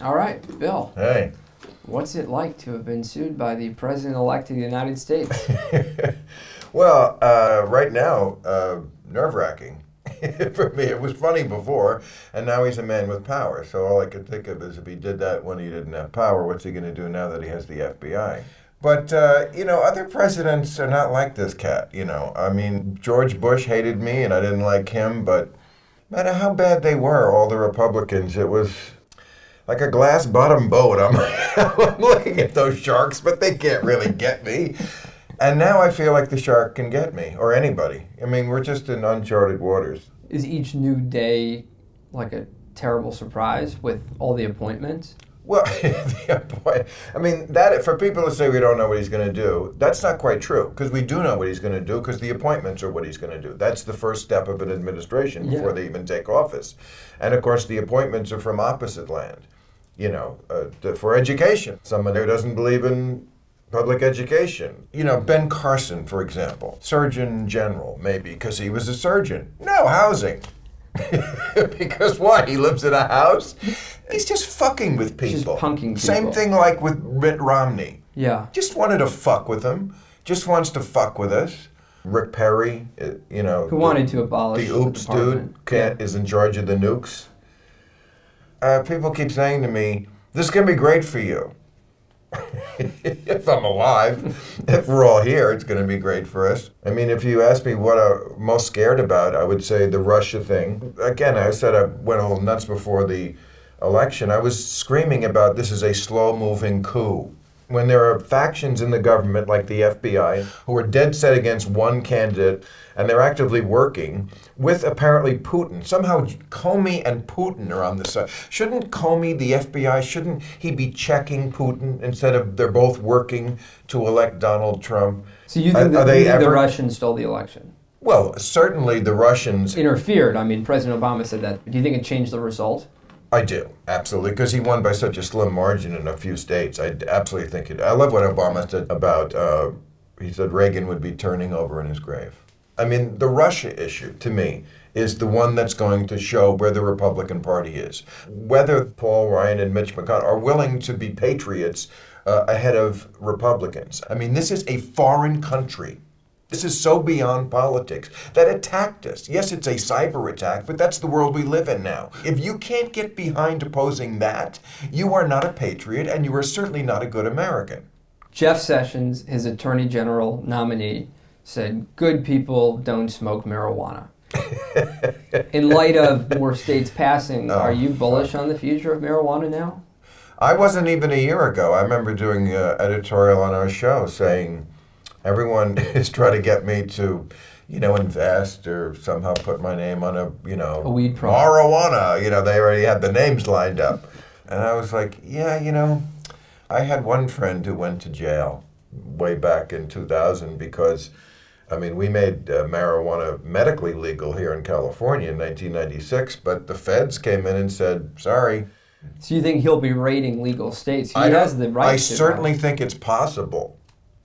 All right, Bill. Hey. What's it like to have been sued by the President-elect of the United States? Well, right now, nerve-wracking. For me, it was funny before, and now he's a man with power. So all I could think of is if he did that when he didn't have power, what's he going to do now that he has the FBI? But, other presidents are not like this cat, I mean, George Bush hated me, and I didn't like him, but no matter how bad they were, all the Republicans, it was like a glass-bottom boat. I'm looking at those sharks, but they can't really get me. And now I feel like the shark can get me, or anybody. I mean, we're just in uncharted waters. Is each new day like a terrible surprise with all the appointments? Well, I mean, that for people to say we don't know what he's going to do, that's not quite true, because we do know what he's going to do, because the appointments are what he's going to do. That's the first step of an administration before they even take office. And, of course, the appointments are from opposite land, for education. Someone who doesn't believe in public education. Ben Carson, for example, Surgeon General, maybe, because he was a surgeon. No, housing. Because what? He lives in a house? He's just fucking with people. Just punking people. Same thing like with Mitt Romney. Yeah. Just wanted to fuck with him. Just wants to fuck with us. Rick Perry, who wanted to abolish the oops dude, is in charge of the nukes. People keep saying to me, this is going to be great for you. If I'm alive, if we're all here, it's going to be great for us. I mean, if you ask me what I'm most scared about, I would say the Russia thing. Again, I said I went a little nuts before the election. I was screaming about this is a slow-moving coup. When there are factions in the government, like the FBI, who are dead set against one candidate, and they're actively working with apparently Putin. Somehow Comey and Putin are on the side. Shouldn't Comey, the FBI, shouldn't he be checking Putin instead of they're both working to elect Donald Trump? So you think the Russians stole the election? Well, certainly the Russians interfered. I mean, President Obama said that. Do you think it changed the result? I do, absolutely, because he won by such a slim margin in a few states. I absolutely think it. I love what Obama said about, he said Reagan would be turning over in his grave. I mean, the Russia issue, to me, is the one that's going to show where the Republican Party is. Whether Paul Ryan and Mitch McConnell are willing to be patriots ahead of Republicans. I mean, this is a foreign country. This is so beyond politics that attacked us. Yes, it's a cyber attack, but that's the world we live in now. If you can't get behind opposing that, you are not a patriot, and you are certainly not a good American. Jeff Sessions, his Attorney General nominee, said good people don't smoke marijuana. In light of more states passing, are you bullish on the future of marijuana now? I wasn't even a year ago. I remember doing an editorial on our show saying everyone is trying to get me to, invest or somehow put my name on a weed product. Marijuana. They already had the names lined up. And I was like, I had one friend who went to jail way back in 2000 because we made marijuana medically legal here in California in 1996, but the feds came in and said, sorry. So you think he'll be raiding legal states? He has the right to. I certainly think it's possible.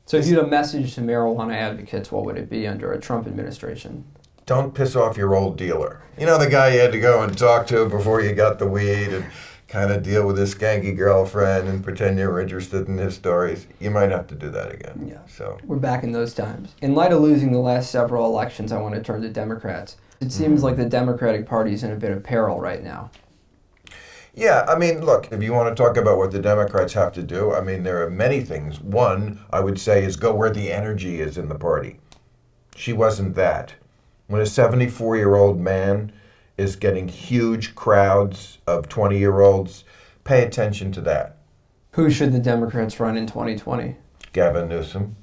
So if you had a message to marijuana advocates, what would it be under a Trump administration? Don't piss off your old dealer. The guy you had to go and talk to before you got the weed and kind of deal with his skanky girlfriend and pretend you were interested in his stories. You might have to do that again. Yeah. So we're back in those times. In light of losing the last several elections, I want to turn to Democrats. It seems like the Democratic Party is in a bit of peril right now. Yeah, look, if you want to talk about what the Democrats have to do, there are many things. One, I would say, is go where the energy is in the party. She wasn't that. When a 74-year-old man is getting huge crowds of 20-year-olds, pay attention to that. Who should the Democrats run in 2020? Gavin Newsom.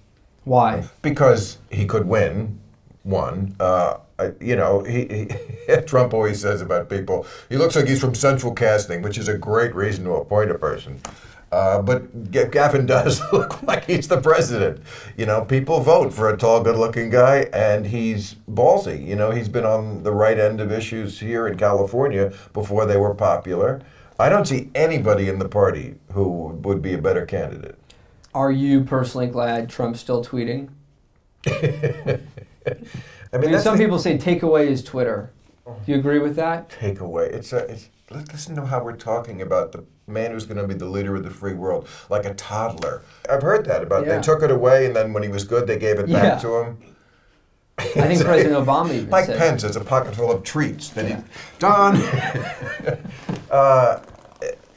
Why? Because he could win, one. Trump always says about people, he looks like he's from Central Casting, which is a great reason to appoint a person. But Gavin does look like he's the president. People vote for a tall, good-looking guy, and he's ballsy. He's been on the right end of issues here in California before they were popular. I don't see anybody in the party who would be a better candidate. Are you personally glad Trump's still tweeting? I mean, some people say take away his Twitter. Do you agree with that? Take away. It's listen to how we're talking about the man who's going to be the leader of the free world, like a toddler. I've heard that about, they took it away, and then when he was good, they gave it back to him. I think President Obama even Mike said Pence is a pocket full of treats that he... Don,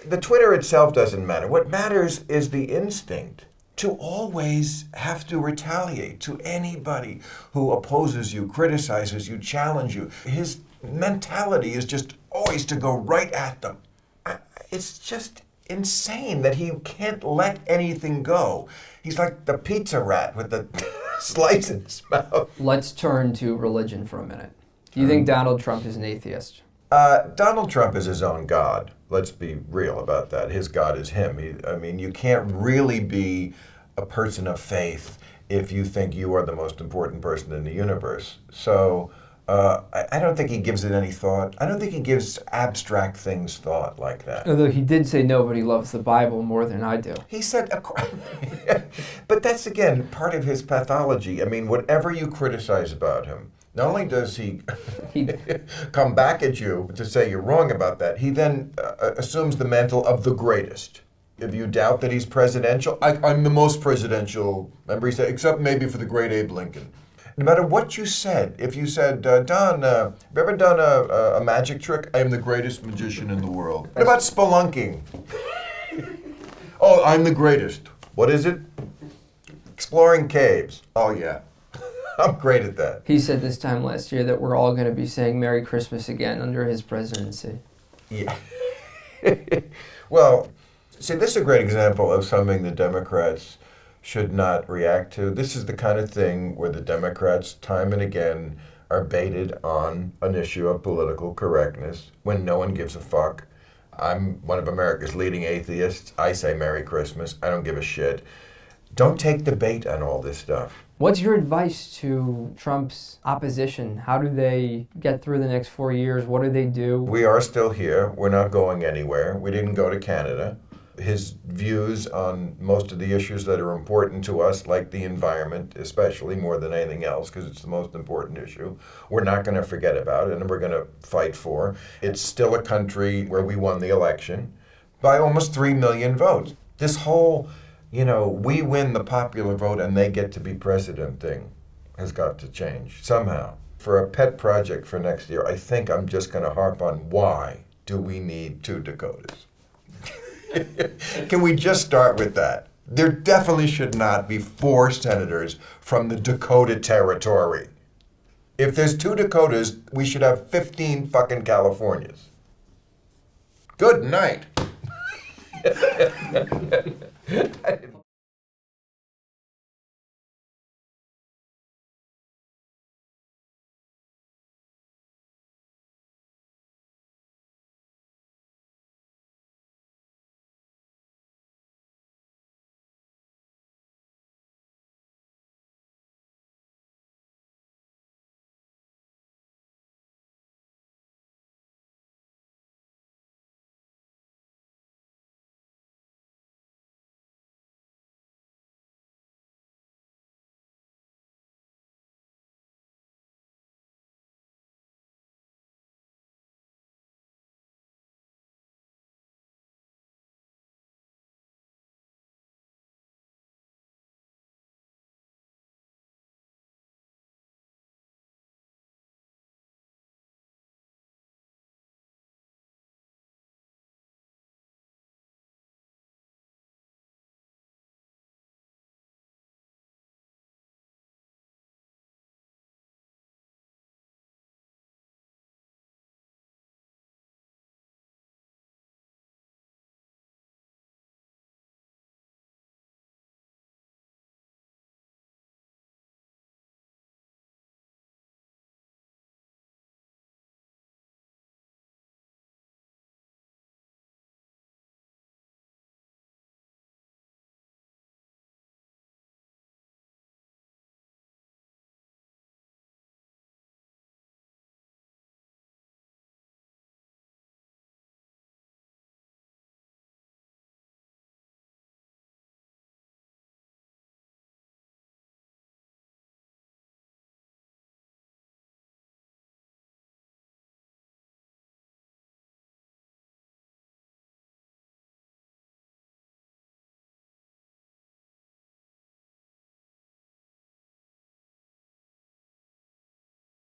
the Twitter itself doesn't matter. What matters is the instinct to always have to retaliate to anybody who opposes you, criticizes you, challenges you. His mentality is just always to go right at them. It's just insane that he can't let anything go. He's like the pizza rat with the slice in his mouth. Let's turn to religion for a minute. Do you think Donald Trump is an atheist? Donald Trump is his own God. Let's be real about that. His God is him. You can't really be a person of faith if you think you are the most important person in the universe. So I don't think he gives it any thought. I don't think he gives abstract things thought like that. Although he did say nobody loves the Bible more than I do. He said, but that's again part of his pathology. I mean, whatever you criticize about him, not only does he come back at you to say you're wrong about that, he then assumes the mantle of the greatest. If you doubt that he's presidential, I'm the most presidential. Remember he said, except maybe for the great Abe Lincoln. No matter what you said, if you said, Don, have you ever done a magic trick? I am the greatest magician in the world. What about spelunking? Oh, I'm the greatest. What is it? Exploring caves. Oh, yeah. I'm great at that. He said this time last year that we're all going to be saying Merry Christmas again under his presidency. Yeah. Well, see, this is a great example of something the Democrats should not react to. This is the kind of thing where the Democrats, time and again, are baited on an issue of political correctness when no one gives a fuck. I'm one of America's leading atheists. I say Merry Christmas. I don't give a shit. Don't take the bait on all this stuff. What's your advice to Trump's opposition? How do they get through the next 4 years? What do they do? We are still here. We're not going anywhere. We didn't go to Canada. His views on most of the issues that are important to us, like the environment, especially more than anything else, because it's the most important issue, we're not going to forget about it, and we're going to fight for. It's still a country where we won the election by almost 3 million votes. This whole, we win the popular vote and they get to be president thing has got to change somehow. For a pet project for next year, I think I'm just going to harp on why do we need 2 Dakotas? Can we just start with that? There definitely should not be 4 senators from the Dakota Territory. If there's 2 Dakotas, we should have 15 fucking Californias. Good night.